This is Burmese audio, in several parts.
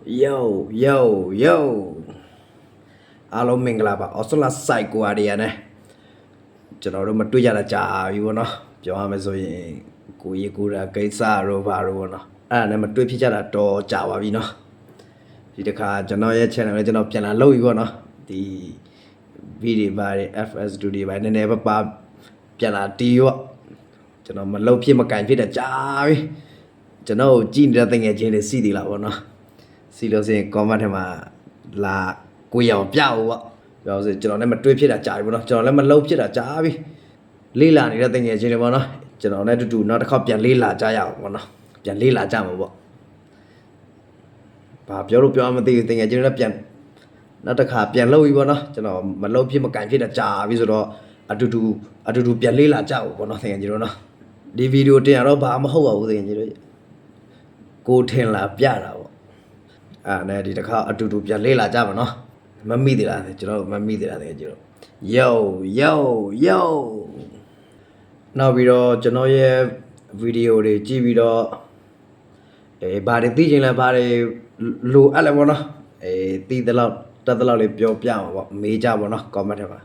Yo yo yo အားလုံးမင်္ဂလာပါအော်စလာစိုက်ကွာတွေရနဲ့ကျွန်တော်တို့မတွေ့ကြတာကြာပြီဗောနော်ပြောရမယ်ဆိုရင်ကိုရီကိုရာကိစ္စတော့ဘာလို့ဗောနော်အဲ့ဒါနဲ့မတွေ့ဖြစ်ကြတာတော့ကြာပါပြီနော်ဒီတစ်ခါကျွန်တော်ရဲ့ channel လေးကျွန်တော်ပြန်လာလုပ်ပြီဗောနော်ဒီ video ဘာတွေ FS Studio ဘာနည်းနည်းပါပြန်လာတီးဗောကျွန်တော်မလုပ်ဖြစ်မကင်ဖြစ်တာကြာပြီကျွန်တော်ကြည့်နေတဲ့တငယ်ချင်းတွေစီးသေးလားဗောနော်စီလို့ဆိုရင် comment ထဲမှာလာကိုရအောင်ပြအောင်ပေါ့ပြောဆိုကျွန်တော်လည်းမတွေးဖြစ်တာကြာပြီပေါ့နော်ကျွန်တော်လည်းမလုပ်ဖြစ်တာကြာပြီလေးလာနေတဲ့တငယ်ချင်းတွေပေါ့နော်ကျွန်တော်လည်းတူတူနောက်တစ်ခေါက်ပြန်လေးလာကြရအောင်ပေါ့နော်ပြန်လေးလာကြမှာပေါ့ဘာပြောလို့ပြောမသိဘူးတငယ်ချင်းတွေလည်းပြန်နောက်တစ်ခါပြန်လုပ်ပြီပေါ့နော်ကျွန်တော်မလုပ်ဖြစ်မကင်ဖြစ်တာကြာပြီဆိုတော့အတူတူပြန်လေးလာကြအောင်ပေါ့နော်တငယ်ချင်းတို့နော်ဒီဗီဒီယိုတင်ရတော့ဘာမဟုတ်ပါဘူးတငယ်ချင်းတို့ကိုထင်လာပြတာပေါ့အဲ့နဲ့ဒီတစ်ခါအတူတူပြန်လေးလာကြမှာနော်မမိသေးလားကျွန်တော်မမိသေးလားတကယ်ကျွန်တော် yo နောက်ပြီးတော့ကျွန်တော်ရဲ့ဗီဒီယိုတွေကြည့်ပြီးတော့ဘာတွေသိချင်လဲဘာတွေလိုအပ်လဲပေါ့နော်သိတဲ့လောက်တတ်တဲ့လောက်လေးပြောပြမှာပေါ့မေးကြပေါ့နော် comment ထဲမှာ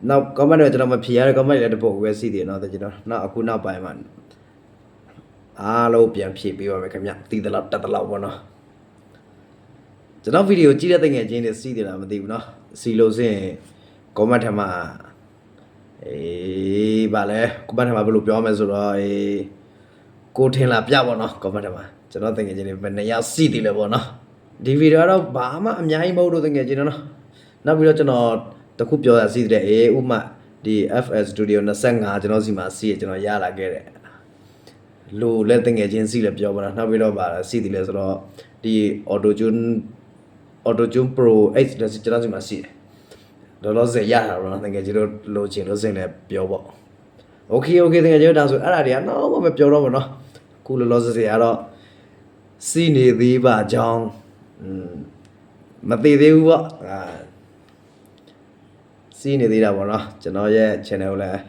နောက် comment တွေကျွန်တော်မဖြေရတဲ့ comment တွေလည်းတပုတ်ပဲစီးတယ်နော်ကျွန်တော်နောက်အခုနောက်ပိုင်းမှာအားလုံးပြန်ဖြေပေးပါမယ်ခင်ဗျသိတဲ့လောက်တတ်တဲ့လောက်ပေါ့နော်ကျွန်တော်ဗီဒီယိုကြည့်တဲ့ငယ်ချင်းတွေစီးတယ်လားမသိဘူးเนาะစီလို့စင် comment ထဲမှာဗာလဲ comment ထဲမှာဘယ်လိုပြောမလဲဆိုတော့ကိုထင်လာပြပေါ့เนาะ comment ထဲမှာကျွန်တော်ငယ်ချင်းတွေဘယ်နှစ်ယောက်စီးတယ်လဲပေါ့เนาะဒီဗီဒီယိုကတော့ဘာမှအများကြီးမဟုတ်တော့ငယ်ချင်းတွေเนาะနောက်ပြီးတော့ကျွန်တော်တခုပြောတာစီးတယ်ဥမာဒီ FS Studio 25ကျွန်တော်စီမှာစီးရကျွန်တော်ရလာခဲ့တယ်လိုလက်ငယ်ချင်းစီးလဲပြောပါတော့နောက်ပြီးတော့ဗာစီးတယ်လဲဆိုတော့ဒီ Auto Tune Pro 8ကျွန်တော်စီမှာရှိတယ်လောလောဆယ်ရတာတော့တကယ်ကြီးတို့လိုချင်လို့စင်လည်းပြောပေါ့ Okay တကယ်ကြီးတို့ဒါဆိုအဲ့ဒါတွေကတော့မပြောတော့ဘူးเนาะခုလောလောဆယ်ကတော့စီနေသေးပါကြောင်းမသိသေးဘူးပေါ့စီနေသေးတာပေါ့เนาะကျွန်တော်ရဲ့ channel ကိုလည်း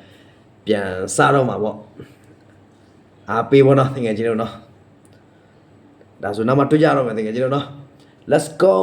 ပြန်စတော့မှာပေါ့အားပေးပေါ့เนาะတကယ်ကြီးတို့เนาะဒါဆိုနောက်မှတွေ့ကြတော့မယ်တကယ်ကြီးတို့เนาะLet's go